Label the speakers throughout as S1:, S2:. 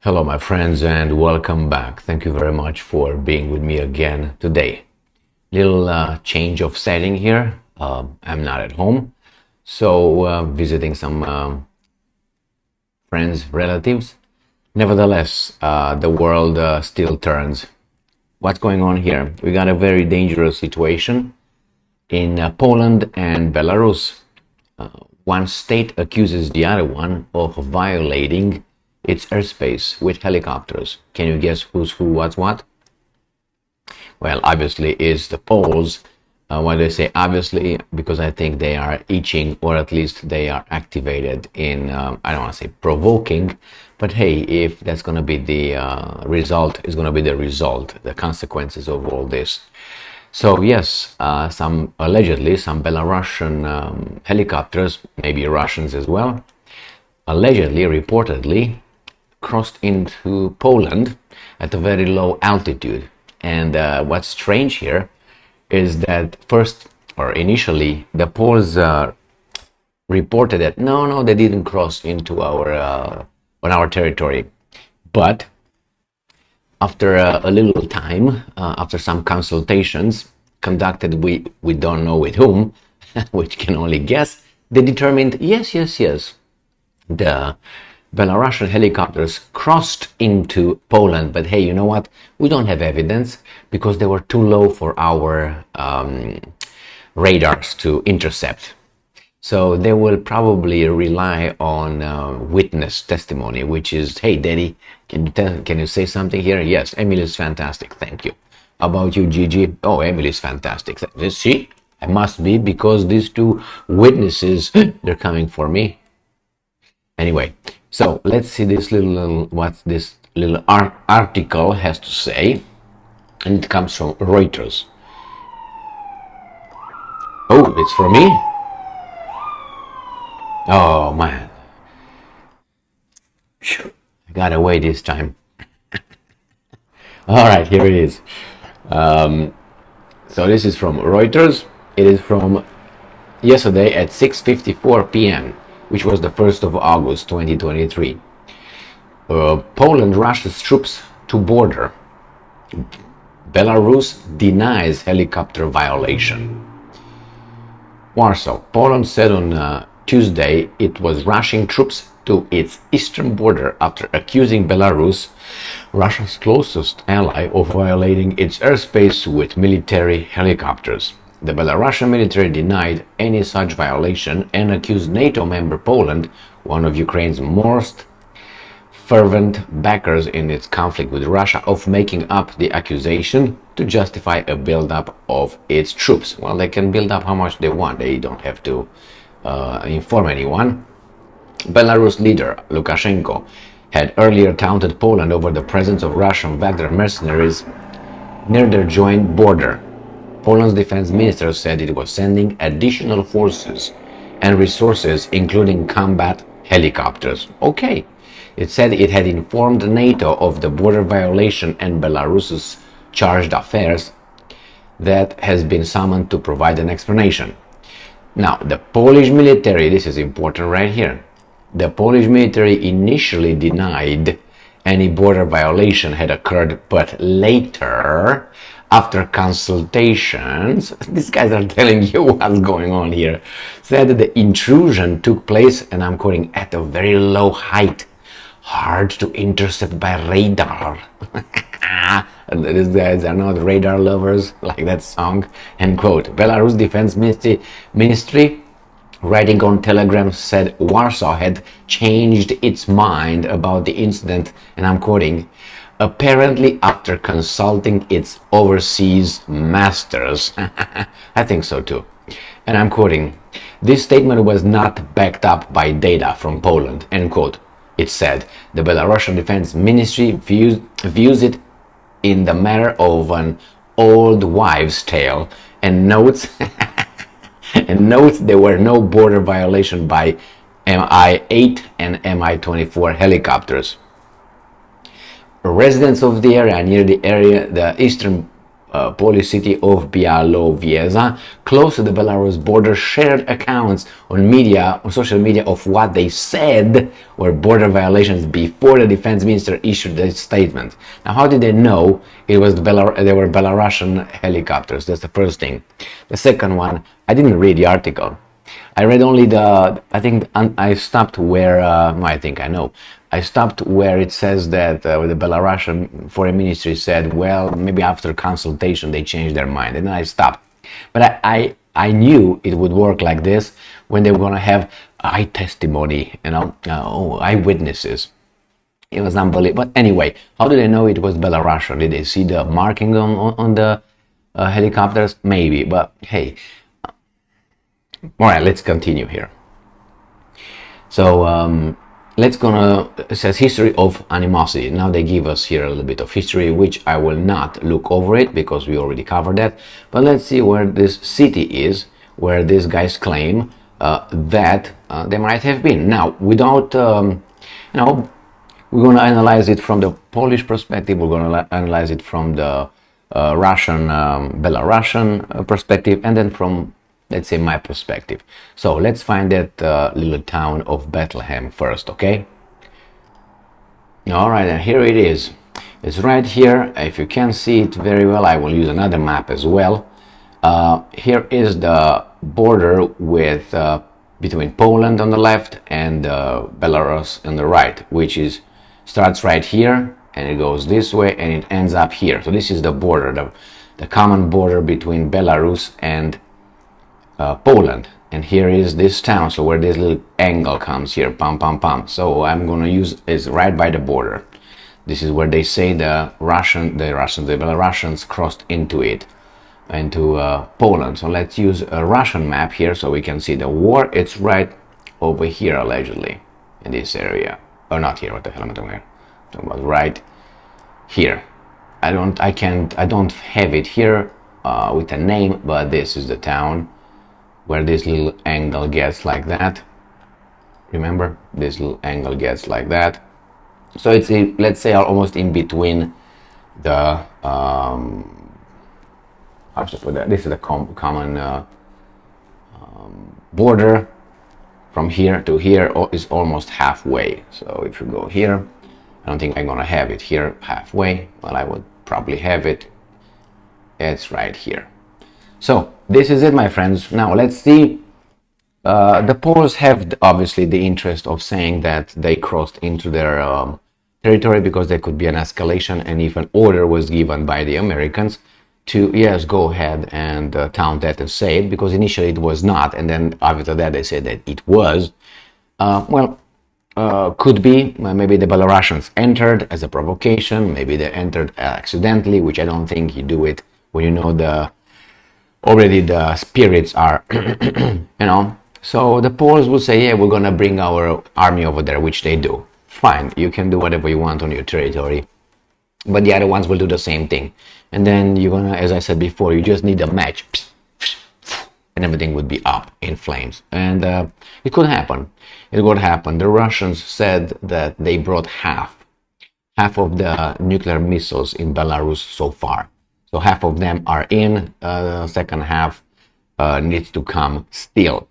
S1: Hello, my friends, and welcome back. Thank you very much for being with me again today. Little change of setting here. I'm not at home, so visiting some friends, relatives. Nevertheless, the world still turns. What's going on here? We got a very dangerous situation in Poland and Belarus. One state accuses the other one of violating its airspace with helicopters. Can you guess who's who, what's what? Well, obviously, it's the Poles. Why do I say obviously? Because I think they are itching, or at least they are activated in, I don't want to say provoking, but hey, if that's going to be the result, is going to be the result, the consequences of all this. So yes, allegedly some Belarusian helicopters, maybe Russians as well, allegedly, reportedly, crossed into Poland at a very low altitude. And what's strange here is that first, or initially, the Poles reported that no, they didn't cross into on our territory, but after a little time, after some consultations conducted, we don't know with whom, which can only guess, they determined yes, the Belarusian helicopters crossed into Poland, but hey, you know what? We don't have evidence because they were too low for our radars to intercept. So they will probably rely on witness testimony, which is, hey, Daddy, can you say something here? Yes, Emily is fantastic. Thank you. How about you, Gigi? Oh, Emily is fantastic. See, I must be because these two witnesses, they're coming for me. Anyway, so let's see what this little article has to say, and it comes from Reuters. Oh, it's for me? Oh man, I got away this time. All right, here it is. So this is from Reuters. It is from yesterday at 6:54 p.m., which was the 1st of August 2023. Poland rushes troops to border. Belarus denies helicopter violation. Warsaw, Poland said on Tuesday it was rushing troops to its eastern border after accusing Belarus, Russia's closest ally, of violating its airspace with military helicopters. The Belarusian military denied any such violation and accused NATO member Poland, one of Ukraine's most fervent backers in its conflict with Russia, of making up the accusation to justify a buildup of its troops. Well, they can build up how much they want. They don't have to inform anyone. Belarus leader Lukashenko had earlier taunted Poland over the presence of Russian Wagner mercenaries near their joint border. Poland's defense minister said it was sending additional forces and resources, including combat helicopters. Okay. It said it had informed NATO of the border violation and Belarus's charged affairs that has been summoned to provide an explanation. Now, the Polish military, this is important right here, the Polish military initially denied any border violation had occurred, but later, after consultations, these guys are telling you what's going on here, said that the intrusion took place, and I'm quoting, at a very low height, hard to intercept by radar. These guys are not radar lovers, like that song. End quote. Belarus Defense Ministry, writing on Telegram, said Warsaw had changed its mind about the incident, and I'm quoting, apparently after consulting its overseas masters. I think so too. And I'm quoting, this statement was not backed up by data from Poland, end quote. It said the Belarusian Defense Ministry views it in the manner of an old wives' tale and notes there were no border violation by Mi-8 and Mi-24 helicopters. Residents of the area near the eastern Polish city of Białowieża, close to the Belarus border, shared accounts on social media of what they said were border violations before the defense minister issued the statement. Now, how did they know it was they were Belarusian helicopters? That's the first thing. The second one, I didn't read the article. I read only I stopped where, I think I know. I stopped where it says that the Belarusian foreign ministry said, well, maybe after consultation they changed their mind, and then I stopped. But I knew it would work like this when they were going to have eye testimony, eyewitnesses. It was unbelievable. But anyway, how did they know it was Belarusian? Did they see the marking on the helicopters? Maybe, but hey. All right, let's continue here. So it says history of animosity. Now they give us here a little bit of history, which I will not look over it because we already covered that. But let's see where this city is, where these guys claim that they might have been. Now, without, we're going to analyze it from the Polish perspective. We're going to analyze it from the Russian, Belarusian perspective, and then from, let's say, my perspective. So let's find that little town of Bethlehem first, okay? All right, and here it is. It's right here. If you can't see it very well, I will use another map as well. Here is the border with between Poland on the left and Belarus on the right, which starts right here and it goes this way and it ends up here. So this is the border, the common border between Belarus and Poland. And here is this town, so where this little angle comes here, pam pam pam. So I'm gonna use is right by the border. This is where they say the Belarusians crossed into Poland. So let's use a Russian map here so we can see the war. It's right over here allegedly in this area. Oh, not here. What the hell am I talking about? I'm talking about right here. I don't have it here with a name, but this is the town where this little angle gets like that. Remember, this little angle gets like that. So it's let's say almost in between the how should I put that? This is the common border. From here to here is almost halfway. So if you go here, I don't think I'm gonna have it here halfway. Well, I would probably have it. It's right here. So this is it, my friends. Now let's see. The Poles have obviously the interest of saying that they crossed into their territory because there could be an escalation, and if an order was given by the Americans to, yes, go ahead and count that and say it, because initially it was not, and then after that they said that it was. Could be, maybe the Belarusians entered as a provocation, maybe they entered accidentally, which I don't think you do it when you know already the spirits are, So the Poles will say, yeah, we're gonna bring our army over there, which they do. Fine, you can do whatever you want on your territory, but the other ones will do the same thing. And then you're gonna, as I said before, you just need a match, and everything would be up in flames. And it could happen. It would happen. The Russians said that they brought half of the nuclear missiles in Belarus so far. So half of them are in, the second half needs to come still.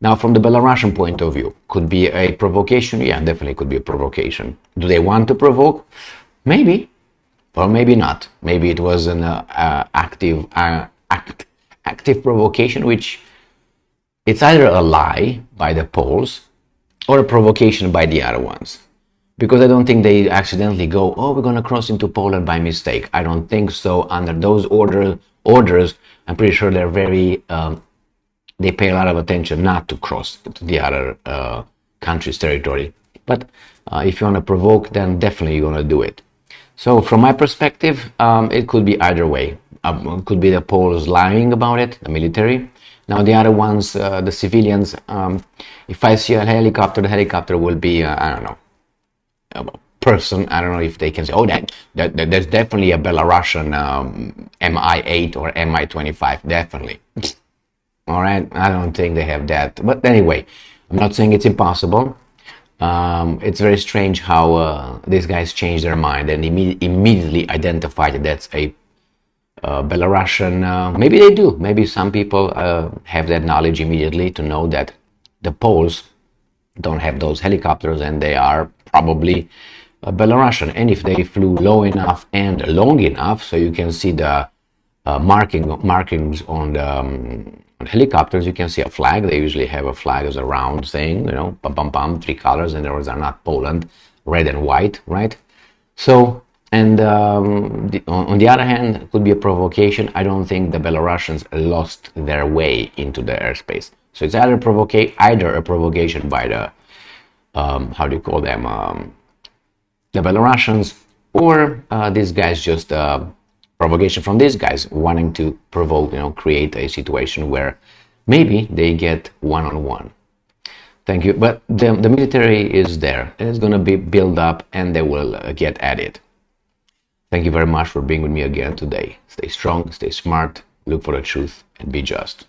S1: Now, from the Belarusian point of view, could be a provocation? Yeah, definitely could be a provocation. Do they want to provoke? Maybe, or maybe not. Maybe it was an active provocation, which it's either a lie by the Poles or a provocation by the other ones. Because I don't think they accidentally go, oh, we're going to cross into Poland by mistake. I don't think so. Under those orders, I'm pretty sure they're very, they pay a lot of attention not to cross to the other country's territory. But if you want to provoke, then definitely you're going to do it. So from my perspective, it could be either way. It could be the Poles lying about it, the military. Now the other ones, the civilians, if I see a helicopter, the helicopter will be, I don't know, a person. I don't know if they can say, oh, there's definitely a Belarusian Mi-8 or Mi-25, definitely. All right, I don't think they have that. But anyway, I'm not saying it's impossible. It's very strange how these guys changed their mind and immediately identified that that's a Belarusian, maybe they do. Maybe some people have that knowledge immediately to know that the Poles don't have those helicopters and they are probably Belarusian. And if they flew low enough and long enough, so you can see the markings on the on helicopters, you can see a flag. They usually have a flag as a round thing, you know, bum bum bum, 3 colors, and those are not Poland, red and white, right? So, and on the other hand, it could be a provocation. I don't think the Belarusians lost their way into the airspace. So it's either a provocation by the how do you call them, the Belarusians, or these guys just provocation from these guys wanting to provoke, you know, create a situation where maybe they get one-on-one. Thank you. But the military is there. It's going to be built up and they will get at it. Thank you very much for being with me again today. Stay strong, stay smart, look for the truth, and be just.